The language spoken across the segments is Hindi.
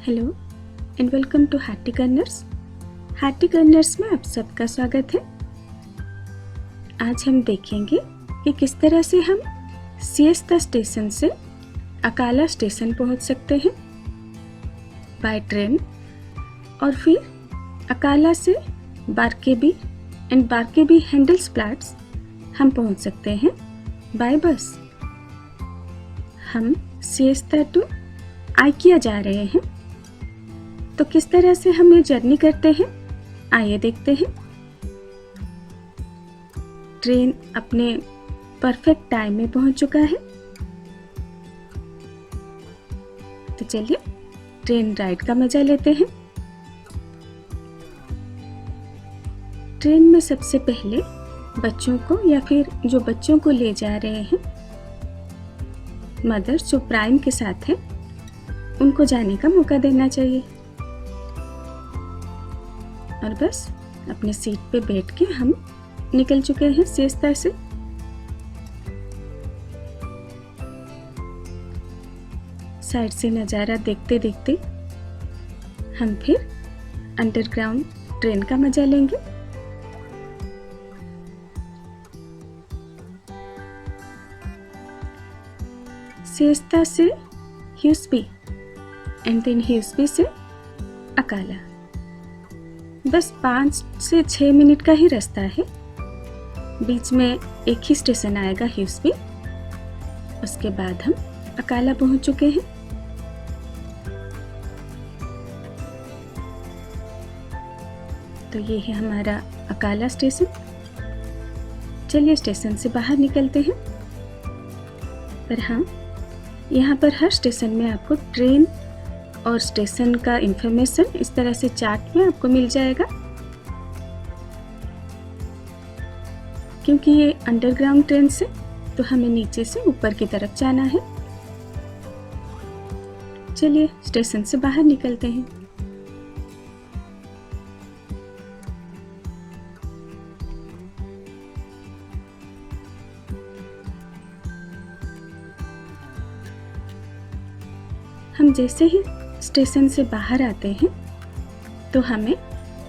Hello and welcome to Hattie Corners. Hattie Corners में आप सबका स्वागत है। आज हम देखेंगे कि किस तरह से हम सिएस्ता स्टेशन से अकाला स्टेशन पहुंच सकते हैं बाय ट्रेन, और फिर अकाला से बारकेबी एंड बारकेबी हैंडल्सप्लाट्स हम पहुंच सकते हैं बाय बस। हम सिएस्ता टू आइकिया जा रहे हैं, तो किस तरह से हम ये जर्नी करते हैं आइए देखते हैं। ट्रेन अपने परफेक्ट टाइम में पहुंच चुका है, तो चलिए ट्रेन राइड का मजा लेते हैं। ट्रेन में सबसे पहले बच्चों को या फिर जो बच्चों को ले जा रहे हैं, मदर्स जो प्राइम के साथ हैं, उनको जाने का मौका देना चाहिए। और बस अपने सीट पे बैठ के हम निकल चुके हैं सिएस्ता से। साइड से नज़ारा देखते देखते हम फिर अंडरग्राउंड ट्रेन का मजा लेंगे। सिएस्ता से ह्यूस्बी एंड देन ह्यूस्बी से अकाला, बस 5 से 6 मिनट का ही रास्ता है। बीच में एक ही स्टेशन आएगा ह्यूस्बी, उसके बाद हम अकाला पहुंच चुके हैं। तो ये है हमारा अकाला स्टेशन। चलिए स्टेशन से बाहर निकलते हैं। पर हाँ, यहाँ पर हर स्टेशन में आपको ट्रेन और स्टेशन का इंफॉर्मेशन इस तरह से चार्ट में आपको मिल जाएगा, क्योंकि ये अंडरग्राउंड ट्रेन से तो हमें नीचे से ऊपर की तरफ जाना है। चलिए स्टेशन से बाहर निकलते हैं। हम जैसे ही स्टेशन से बाहर आते हैं तो हमें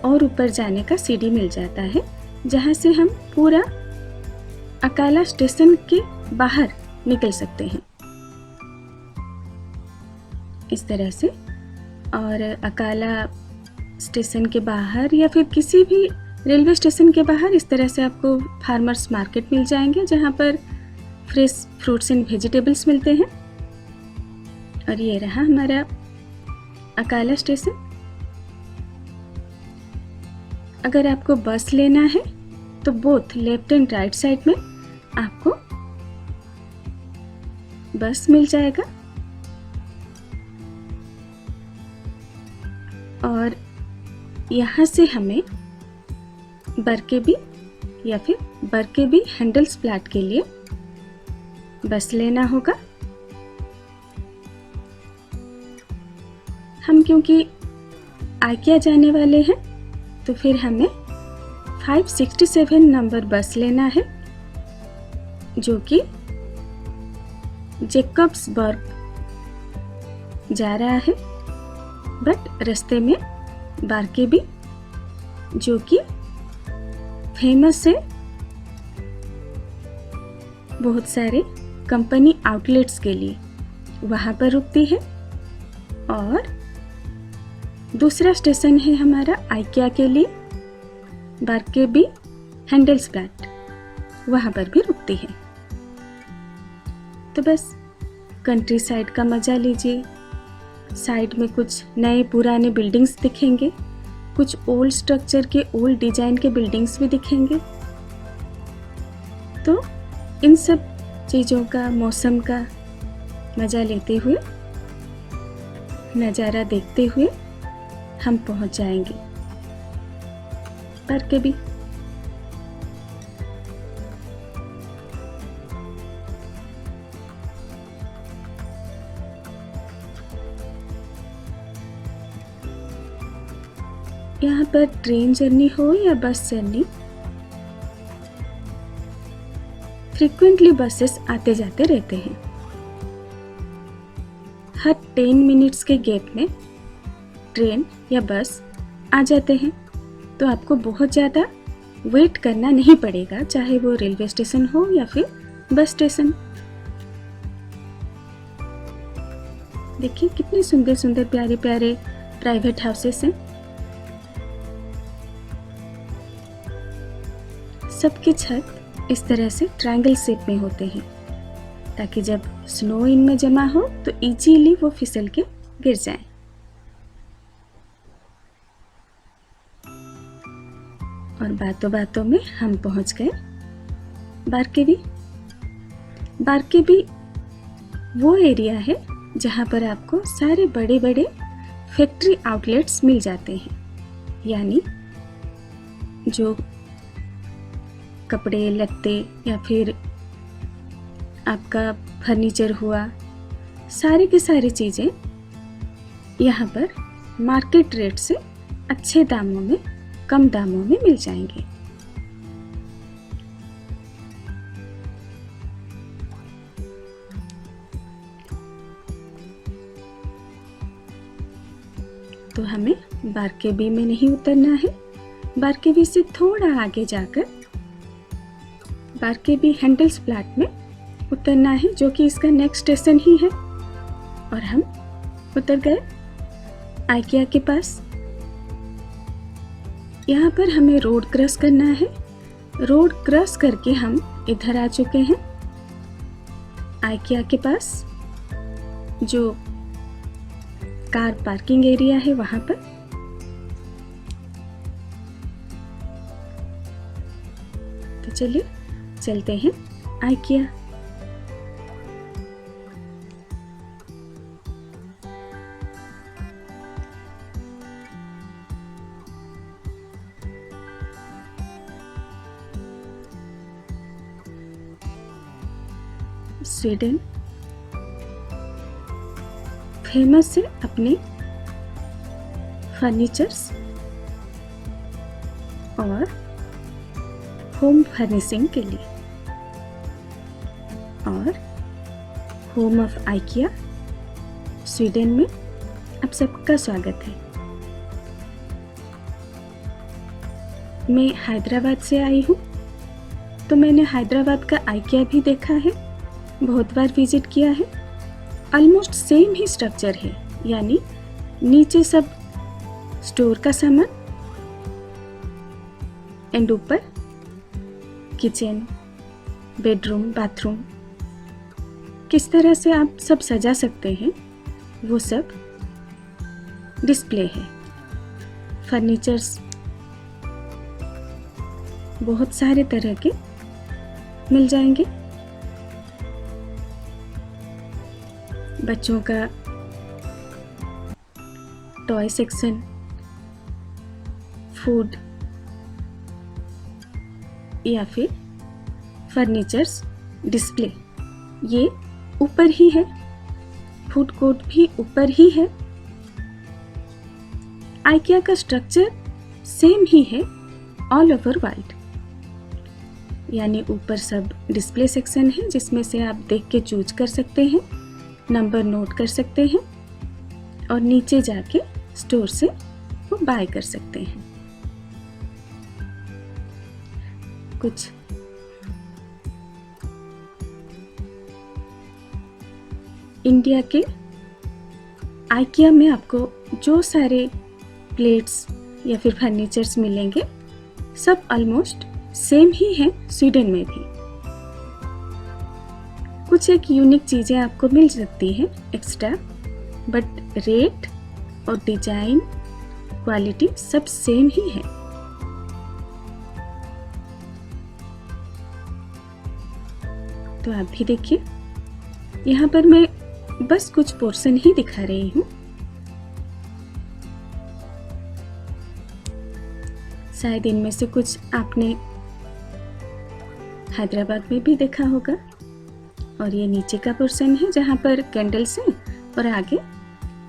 और ऊपर जाने का सीढ़ी मिल जाता है, जहाँ से हम पूरा अकाला स्टेशन के बाहर निकल सकते हैं इस तरह से। और अकाला स्टेशन के बाहर या फिर किसी भी रेलवे स्टेशन के बाहर इस तरह से आपको फार्मर्स मार्केट मिल जाएंगे, जहाँ पर फ्रेश फ्रूट्स एंड वेजिटेबल्स मिलते हैं। और ये रहा हमारा अकाला स्टेशन। अगर आपको बस लेना है तो both left and right side में आपको बस मिल जाएगा, और यहाँ से हमें बारकेबी या फिर बारकेबी हैंडल्सप्लाट के लिए बस लेना होगा। हम क्योंकि आइकिया जाने वाले हैं, तो फिर हमें 567 नंबर बस लेना है, जो कि जैकब्सबर्ग जा रहा है। बट रास्ते में बारकेबी, जो कि फेमस है बहुत सारे कंपनी आउटलेट्स के लिए, वहाँ पर रुकती है। और दूसरा स्टेशन है हमारा आइकिया के लिए बारकेबी हैंडल्सप्लाट, वहाँ पर भी रुकती है। तो बस कंट्री साइड का मज़ा लीजिए। साइड में कुछ नए पुराने बिल्डिंग्स दिखेंगे, कुछ ओल्ड स्ट्रक्चर के ओल्ड डिजाइन के बिल्डिंग्स भी दिखेंगे। तो इन सब चीज़ों का, मौसम का मज़ा लेते हुए, नज़ारा देखते हुए हम पहुंच जाएंगे बारकेबी। यहाँ पर ट्रेन जर्नी हो या बस जर्नी, फ्रीक्वेंटली बसेस आते जाते रहते हैं। हर 10 मिनट्स के गैप में ट्रेन या बस आ जाते हैं, तो आपको बहुत ज़्यादा वेट करना नहीं पड़ेगा, चाहे वो रेलवे स्टेशन हो या फिर बस स्टेशन। देखिए कितने सुंदर सुंदर प्यारे प्यारे प्राइवेट हाउसेस हैं। सबकी छत इस तरह से ट्रायंगल शेप में होते हैं, ताकि जब स्नो इनमें जमा हो तो इजीली वो फिसल के गिर जाए। और बातों बातों में हम पहुंच गए बारकेवी। बारकेवी वो एरिया है जहां पर आपको सारे बड़े बड़े फैक्ट्री आउटलेट्स मिल जाते हैं, यानी जो कपड़े लत्ते या फिर आपका फर्नीचर हुआ, सारी की सारी चीज़ें यहाँ पर मार्केट रेट से अच्छे दामों में, कम दामों में मिल जाएंगे। तो हमें बारकेवी में नहीं उतरना है, बारकेवी से थोड़ा आगे जाकर बारकेवी हैंडल्सब्लाट में उतरना है, जो कि इसका नेक्स्ट स्टेशन ही है। और हम उतर गए आइकिया के पास। यहाँ पर हमें रोड क्रॉस करना है। रोड क्रॉस करके हम इधर आ चुके हैं आइकिया के पास, जो कार पार्किंग एरिया है वहां पर। तो चलिए चलते हैं आइकिया। स्वीडन फेमस है अपने फर्नीचर्स और होम फर्निशिंग के लिए। और होम ऑफ आइकिया स्वीडन में आप सबका स्वागत है। मैं हैदराबाद से आई हूँ, तो मैंने हैदराबाद का आइकिया भी देखा है, बहुत बार विजिट किया है। ऑलमोस्ट सेम ही स्ट्रक्चर है, यानी नीचे सब स्टोर का सामान एंड ऊपर किचन, बेडरूम, बाथरूम, किस तरह से आप सब सजा सकते हैं वो सब डिस्प्ले है। फर्नीचर्स बहुत सारे तरह के मिल जाएंगे। बच्चों का टॉय सेक्शन, फूड या फिर फर्नीचर्स डिस्प्ले, ये ऊपर ही है। फूड कोर्ट भी ऊपर ही है। आइकिया का स्ट्रक्चर सेम ही है ऑल ओवर वर्ल्ड, यानी ऊपर सब डिस्प्ले सेक्शन है जिसमें से आप देख के चूज कर सकते हैं, नंबर नोट कर सकते हैं और नीचे जाके स्टोर से वो बाय कर सकते हैं। कुछ इंडिया के आइकिया में आपको जो सारे प्लेट्स या फिर फर्नीचर्स मिलेंगे सब ऑलमोस्ट सेम ही हैं स्वीडन में भी। कुछ एक यूनिक चीज़ें आपको मिल सकती हैं एक्स्ट्रा, बट रेट और डिजाइन, क्वालिटी सब सेम ही है। तो आप भी देखिए, यहाँ पर मैं बस कुछ पोर्शन ही दिखा रही हूँ। शायद इनमें से कुछ आपने हैदराबाद में भी देखा होगा। और ये नीचे का पोर्शन है जहाँ पर कैंडल्स हैं और आगे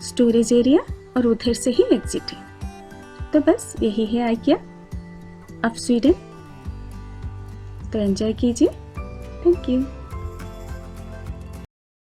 स्टोरेज एरिया और उधर से ही एग्जिट है। तो बस यही है आइकिया ऑफ स्वीडन। तो एंजॉय कीजिए। Thank you.